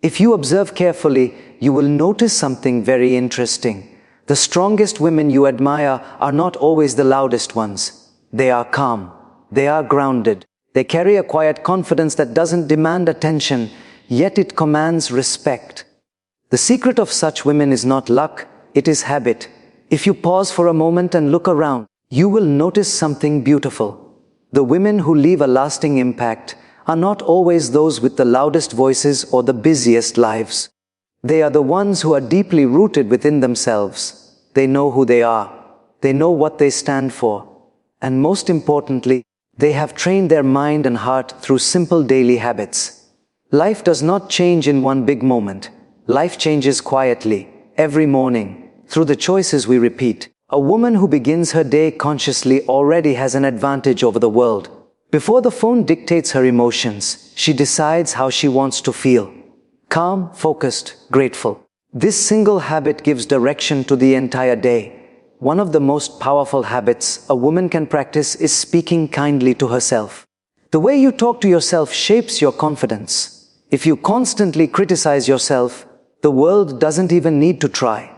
If you observe carefully, you will notice something very interesting. The strongest women you admire are not always the loudest ones. They are calm. They are grounded. They carry a quiet confidence that doesn't demand attention, yet it commands respect. The secret of such women is not luck, it is habit. If you pause for a moment and look around, you will notice something beautiful. The women who leave a lasting impact are not always those with the loudest voices or the busiest lives. They are the ones who are deeply rooted within themselves. They know who they are. They know what they stand for. And most importantly, they have trained their mind and heart through simple daily habits. Life does not change in one big moment. Life changes quietly, every morning, through the choices we repeat. A woman who begins her day consciously already has an advantage over the world. Before the phone dictates her emotions, she decides how she wants to feel. Calm, focused, grateful. This single habit gives direction to the entire day. One of the most powerful habits a woman can practice is speaking kindly to herself. The way you talk to yourself shapes your confidence. If you constantly criticize yourself, the world doesn't even need to try.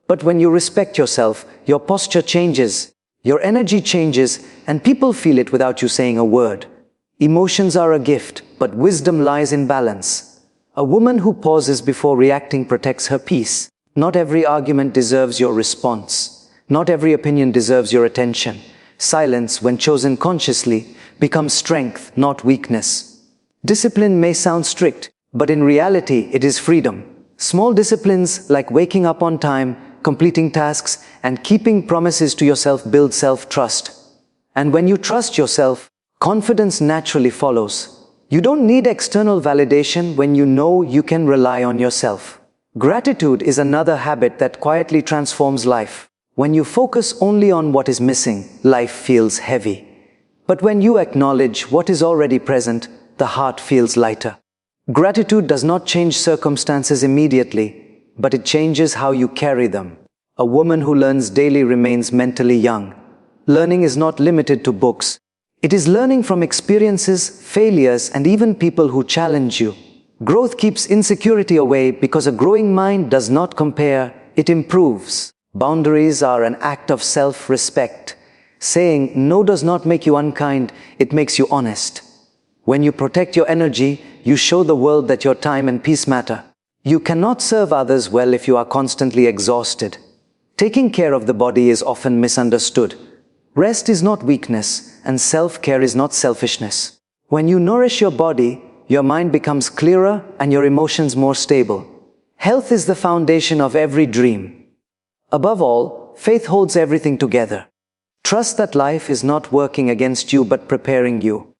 But when you respect yourself, your posture changes, your energy changes, and people feel it without you saying a word. Emotions are a gift, but wisdom lies in balance. A woman who pauses before reacting protects her peace. Not every argument deserves your response. Not every opinion deserves your attention. Silence, when chosen consciously, becomes strength, not weakness. Discipline may sound strict, but in reality, it is freedom. Small disciplines like waking up on time, completing tasks, and keeping promises to yourself build self-trust. And when you trust yourself, confidence naturally follows. You don't need external validation when you know you can rely on yourself. Gratitude is another habit that quietly transforms life. When you focus only on what is missing, life feels heavy. But when you acknowledge what is already present, the heart feels lighter. Gratitude does not change circumstances immediately, but it changes how you carry them. A woman who learns daily remains mentally young. Learning is not limited to books. It is learning from experiences, failures, and even people who challenge you. Growth keeps insecurity away because a growing mind does not compare, it improves. Boundaries are an act of self-respect. Saying no does not make you unkind, it makes you honest. When you protect your energy, you show the world that your time and peace matter. You cannot serve others well if you are constantly exhausted. Taking care of the body is often misunderstood. Rest is not weakness, and self-care is not selfishness. When you nourish your body, your mind becomes clearer and your emotions more stable. Health is the foundation of every dream. Above all, faith holds everything together. Trust that life is not working against you but preparing you.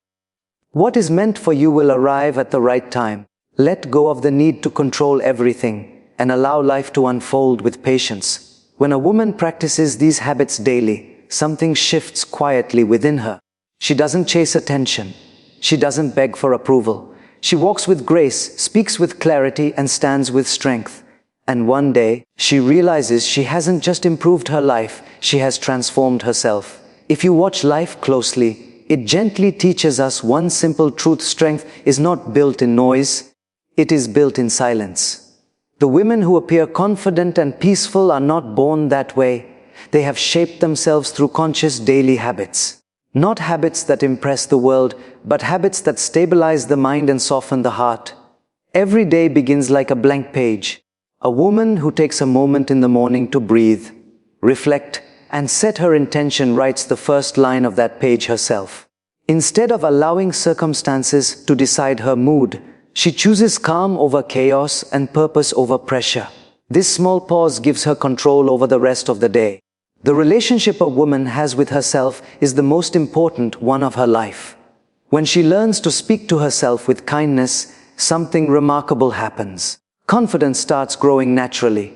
What is meant for you will arrive at the right time. Let go of the need to control everything and allow life to unfold with patience. When a woman practices these habits daily, something shifts quietly within her. She doesn't chase attention. She doesn't beg for approval. She walks with grace, speaks with clarity, and stands with strength. And one day, she realizes she hasn't just improved her life, she has transformed herself. If you watch life closely, it gently teaches us one simple truth: strength is not built in noise, it is built in silence. The women who appear confident and peaceful are not born that way. They have shaped themselves through conscious daily habits. Not habits that impress the world, but habits that stabilize the mind and soften the heart. Every day begins like a blank page. A woman who takes a moment in the morning to breathe, reflect, and set her intention writes the first line of that page herself. Instead of allowing circumstances to decide her mood, she chooses calm over chaos and purpose over pressure. This small pause gives her control over the rest of the day. The relationship a woman has with herself is the most important one of her life. When she learns to speak to herself with kindness, something remarkable happens. Confidence starts growing naturally.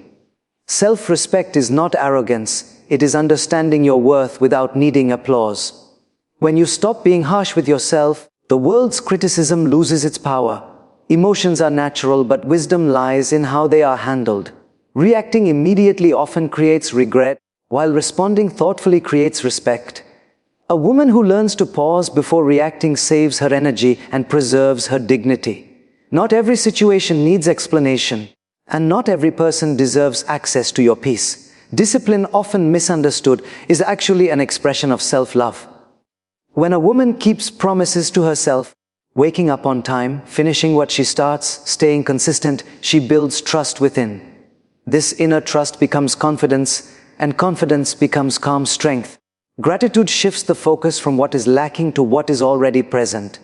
Self-respect is not arrogance, it is understanding your worth without needing applause. When you stop being harsh with yourself, the world's criticism loses its power. Emotions are natural, but wisdom lies in how they are handled. Reacting immediately often creates regret, while responding thoughtfully creates respect. A woman who learns to pause before reacting saves her energy and preserves her dignity. Not every situation needs explanation, and not every person deserves access to your peace. Discipline, often misunderstood, is actually an expression of self-love. When a woman keeps promises to herself, waking up on time, finishing what she starts, staying consistent, she builds trust within. This inner trust becomes confidence, and confidence becomes calm strength. Gratitude shifts the focus from what is lacking to what is already present.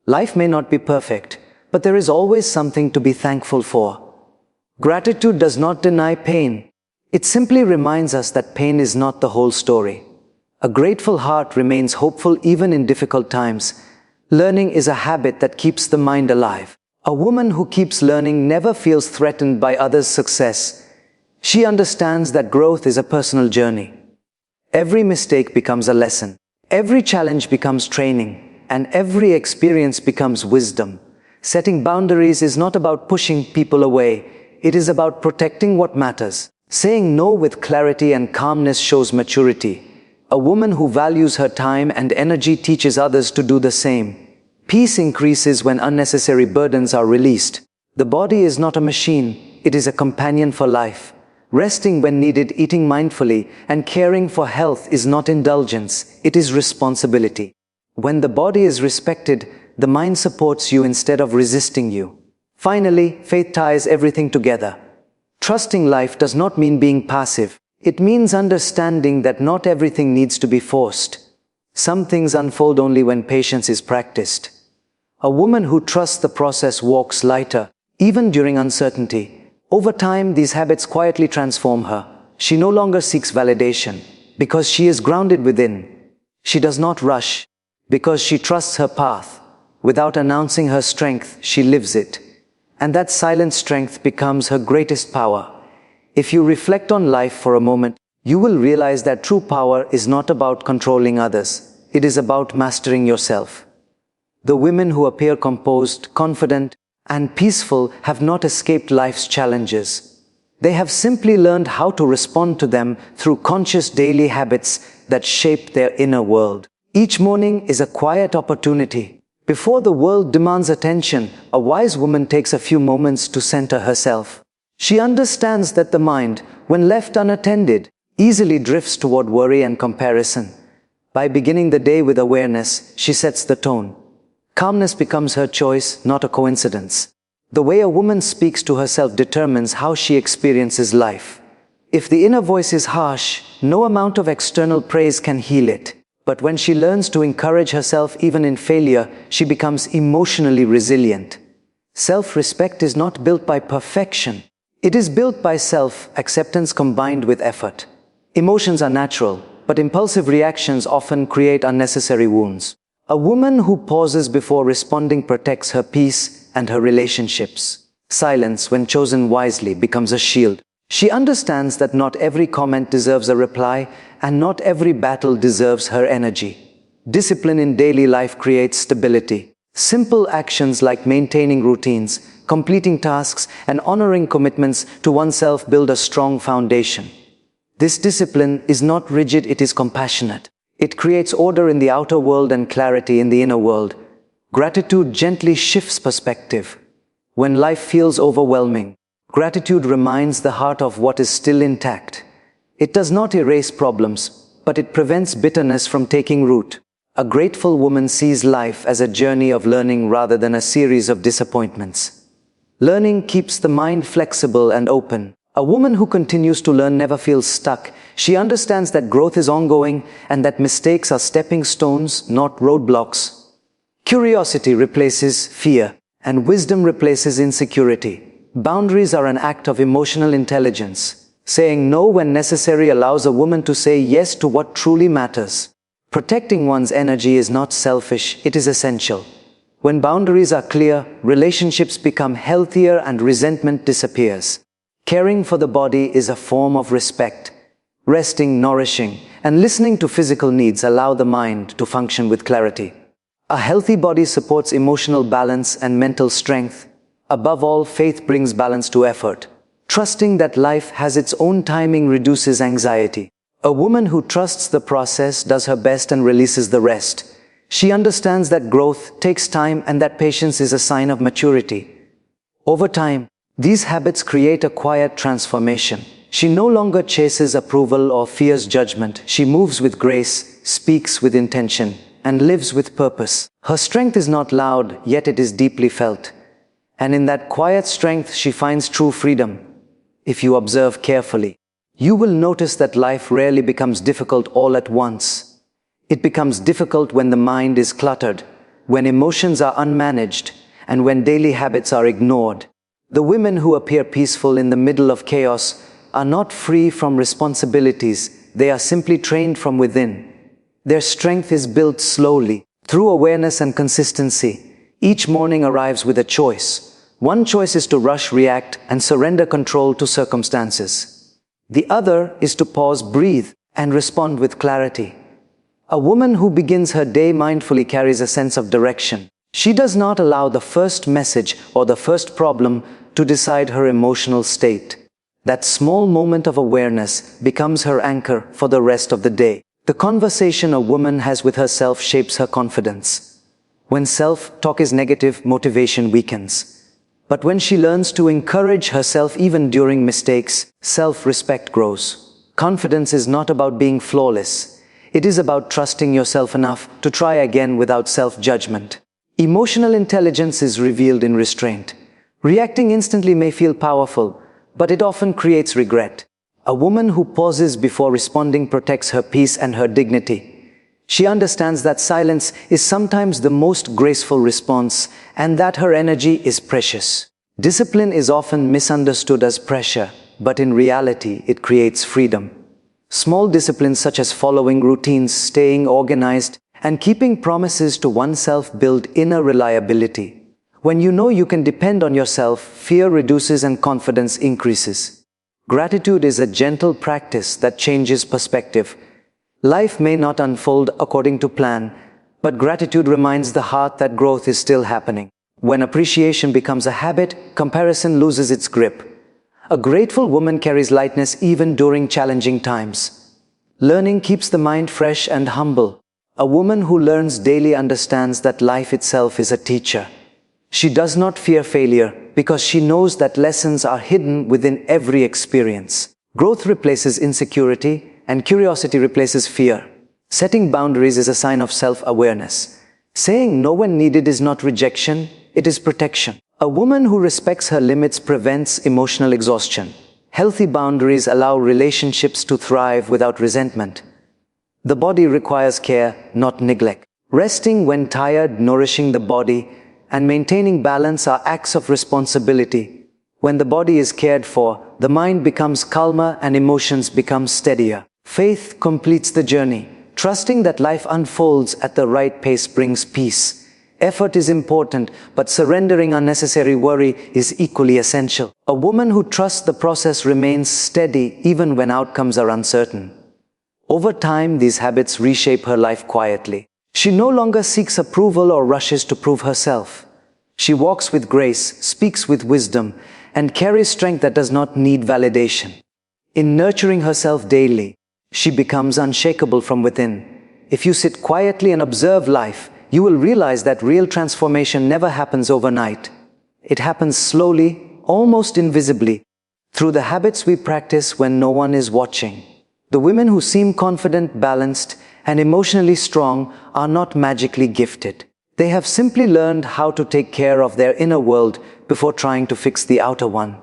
Life may not be perfect, but there is always something to be thankful for. Gratitude does not deny pain. It simply reminds us that pain is not the whole story. A grateful heart remains hopeful even in difficult times. Learning is a habit that keeps the mind alive. A woman who keeps learning never feels threatened by others' success. She understands that growth is a personal journey. Every mistake becomes a lesson. Every challenge becomes training, and every experience becomes wisdom. Setting boundaries is not about pushing people away. It is about protecting what matters. Saying no with clarity and calmness shows maturity. A woman who values her time and energy teaches others to do the same. Peace increases when unnecessary burdens are released. The body is not a machine. It is a companion for life. Resting when needed, eating mindfully, and caring for health is not indulgence, it is responsibility. When the body is respected, the mind supports you instead of resisting you. Finally, faith ties everything together. Trusting life does not mean being passive. It means understanding that not everything needs to be forced. Some things unfold only when patience is practiced. A woman who trusts the process walks lighter, even during uncertainty. Over time, these habits quietly transform her. She no longer seeks validation, because she is grounded within. She does not rush, because she trusts her path. Without announcing her strength, she lives it. And that silent strength becomes her greatest power. If you reflect on life for a moment, you will realize that true power is not about controlling others. It is about mastering yourself. The women who appear composed, confident, and peaceful have not escaped life's challenges. They have simply learned how to respond to them through conscious daily habits that shape their inner world. Each morning is a quiet opportunity. Before the world demands attention, a wise woman takes a few moments to center herself. She understands that the mind, when left unattended, easily drifts toward worry and comparison. By beginning the day with awareness, she sets the tone. Calmness becomes her choice, not a coincidence. The way a woman speaks to herself determines how she experiences life. If the inner voice is harsh, no amount of external praise can heal it. But when she learns to encourage herself even in failure, she becomes emotionally resilient. Self-respect is not built by perfection. It is built by self-acceptance combined with effort. Emotions are natural, but impulsive reactions often create unnecessary wounds. A woman who pauses before responding protects her peace and her relationships. Silence, when chosen wisely, becomes a shield. She understands that not every comment deserves a reply, and not every battle deserves her energy. Discipline in daily life creates stability. Simple actions like maintaining routines, completing tasks, and honoring commitments to oneself build a strong foundation. This discipline is not rigid, it is compassionate. It creates order in the outer world and clarity in the inner world. Gratitude gently shifts perspective. When life feels overwhelming, gratitude reminds the heart of what is still intact. It does not erase problems, but it prevents bitterness from taking root. A grateful woman sees life as a journey of learning rather than a series of disappointments. Learning keeps the mind flexible and open. A woman who continues to learn never feels stuck. She understands that growth is ongoing and that mistakes are stepping stones, not roadblocks. Curiosity replaces fear, and wisdom replaces insecurity. Boundaries are an act of emotional intelligence. Saying no when necessary allows a woman to say yes to what truly matters. Protecting one's energy is not selfish, it is essential. When boundaries are clear, relationships become healthier and resentment disappears. Caring for the body is a form of respect. Resting, nourishing, and listening to physical needs allow the mind to function with clarity. A healthy body supports emotional balance and mental strength. Above all, faith brings balance to effort. Trusting that life has its own timing reduces anxiety. A woman who trusts the process does her best and releases the rest. She understands that growth takes time and that patience is a sign of maturity. Over time, these habits create a quiet transformation. She no longer chases approval or fears judgment. She moves with grace, speaks with intention, and lives with purpose. Her strength is not loud, yet it is deeply felt. And in that quiet strength, she finds true freedom. If you observe carefully, you will notice that life rarely becomes difficult all at once. It becomes difficult when the mind is cluttered, when emotions are unmanaged, and when daily habits are ignored. The women who appear peaceful in the middle of chaos are not free from responsibilities. They are simply trained from within. Their strength is built slowly, through awareness and consistency. Each morning arrives with a choice. One choice is to rush, react, and surrender control to circumstances. The other is to pause, breathe, and respond with clarity. A woman who begins her day mindfully carries a sense of direction. She does not allow the first message or the first problem to decide her emotional state. That small moment of awareness becomes her anchor for the rest of the day. The conversation a woman has with herself shapes her confidence. When self-talk is negative, motivation weakens. But when she learns to encourage herself even during mistakes, self-respect grows. Confidence is not about being flawless. It is about trusting yourself enough to try again without self-judgment. Emotional intelligence is revealed in restraint. Reacting instantly may feel powerful, but it often creates regret. A woman who pauses before responding protects her peace and her dignity. She understands that silence is sometimes the most graceful response and that her energy is precious. Discipline is often misunderstood as pressure, but in reality it creates freedom. Small disciplines such as following routines, staying organized, and keeping promises to oneself build inner reliability. When you know you can depend on yourself, fear reduces and confidence increases. Gratitude is a gentle practice that changes perspective. Life may not unfold according to plan, but gratitude reminds the heart that growth is still happening. When appreciation becomes a habit, comparison loses its grip. A grateful woman carries lightness even during challenging times. Learning keeps the mind fresh and humble. A woman who learns daily understands that life itself is a teacher. She does not fear failure because she knows that lessons are hidden within every experience. Growth replaces insecurity and curiosity replaces fear. Setting boundaries is a sign of self-awareness. Saying no when needed is not rejection, it is protection. A woman who respects her limits prevents emotional exhaustion. Healthy boundaries allow relationships to thrive without resentment. The body requires care, not neglect. Resting when tired, nourishing the body, and maintaining balance are acts of responsibility. When the body is cared for, the mind becomes calmer and emotions become steadier. Faith completes the journey. Trusting that life unfolds at the right pace brings peace. Effort is important, but surrendering unnecessary worry is equally essential. A woman who trusts the process remains steady even when outcomes are uncertain. Over time, these habits reshape her life quietly. She no longer seeks approval or rushes to prove herself. She walks with grace, speaks with wisdom, and carries strength that does not need validation. In nurturing herself daily, she becomes unshakable from within. If you sit quietly and observe life, you will realize that real transformation never happens overnight. It happens slowly, almost invisibly, through the habits we practice when no one is watching. The women who seem confident, balanced, and emotionally strong are not magically gifted. They have simply learned how to take care of their inner world before trying to fix the outer one.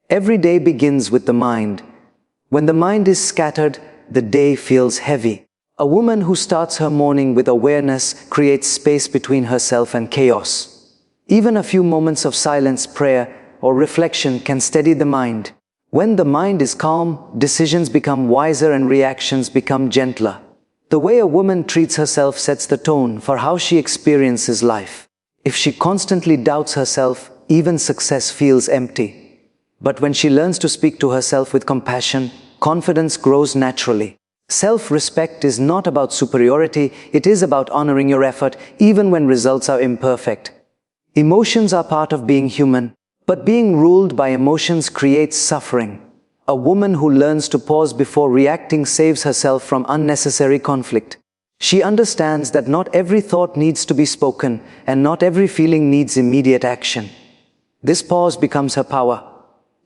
Every day begins with the mind. When the mind is scattered, the day feels heavy. A woman who starts her morning with awareness creates space between herself and chaos. Even a few moments of silence, prayer, or reflection can steady the mind. When the mind is calm, decisions become wiser and reactions become gentler. The way a woman treats herself sets the tone for how she experiences life. If she constantly doubts herself, even success feels empty. But when she learns to speak to herself with compassion, confidence grows naturally. Self-respect is not about superiority, it is about honoring your effort even when results are imperfect. Emotions are part of being human, but being ruled by emotions creates suffering. A woman who learns to pause before reacting saves herself from unnecessary conflict. She understands that not every thought needs to be spoken, and not every feeling needs immediate action. This pause becomes her power.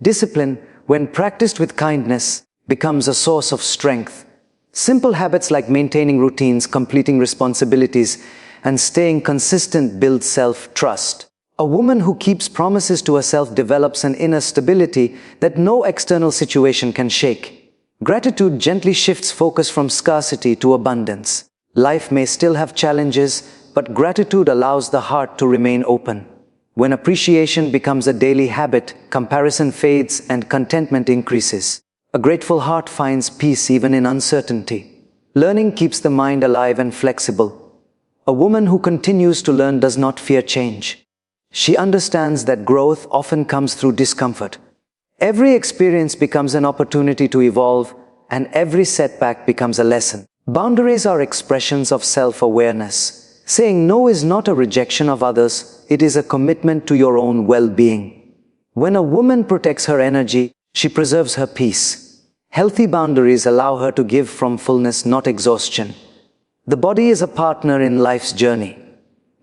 Discipline, when practiced with kindness, becomes a source of strength. Simple habits like maintaining routines, completing responsibilities, and staying consistent build self-trust. A woman who keeps promises to herself develops an inner stability that no external situation can shake. Gratitude gently shifts focus from scarcity to abundance. Life may still have challenges, but gratitude allows the heart to remain open. When appreciation becomes a daily habit, comparison fades and contentment increases. A grateful heart finds peace even in uncertainty. Learning keeps the mind alive and flexible. A woman who continues to learn does not fear change. She understands that growth often comes through discomfort. Every experience becomes an opportunity to evolve, and every setback becomes a lesson. Boundaries are expressions of self-awareness. Saying no is not a rejection of others, it is a commitment to your own well-being. When a woman protects her energy, she preserves her peace. Healthy boundaries allow her to give from fullness, not exhaustion. The body is a partner in life's journey.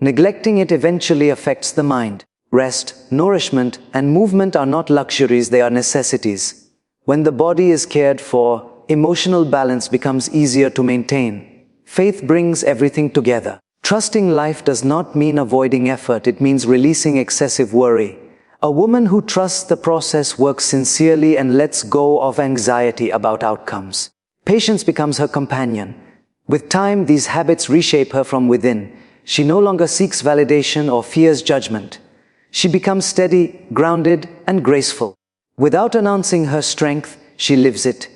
Neglecting it eventually affects the mind. Rest, nourishment, and movement are not luxuries, they are necessities. When the body is cared for, emotional balance becomes easier to maintain. Faith brings everything together. Trusting life does not mean avoiding effort, it means releasing excessive worry. A woman who trusts the process works sincerely and lets go of anxiety about outcomes. Patience becomes her companion. With time, these habits reshape her from within. She no longer seeks validation or fears judgment. She becomes steady, grounded, and graceful. Without announcing her strength, she lives it.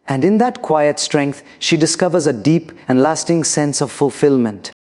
And in that quiet strength, she discovers a deep and lasting sense of fulfillment.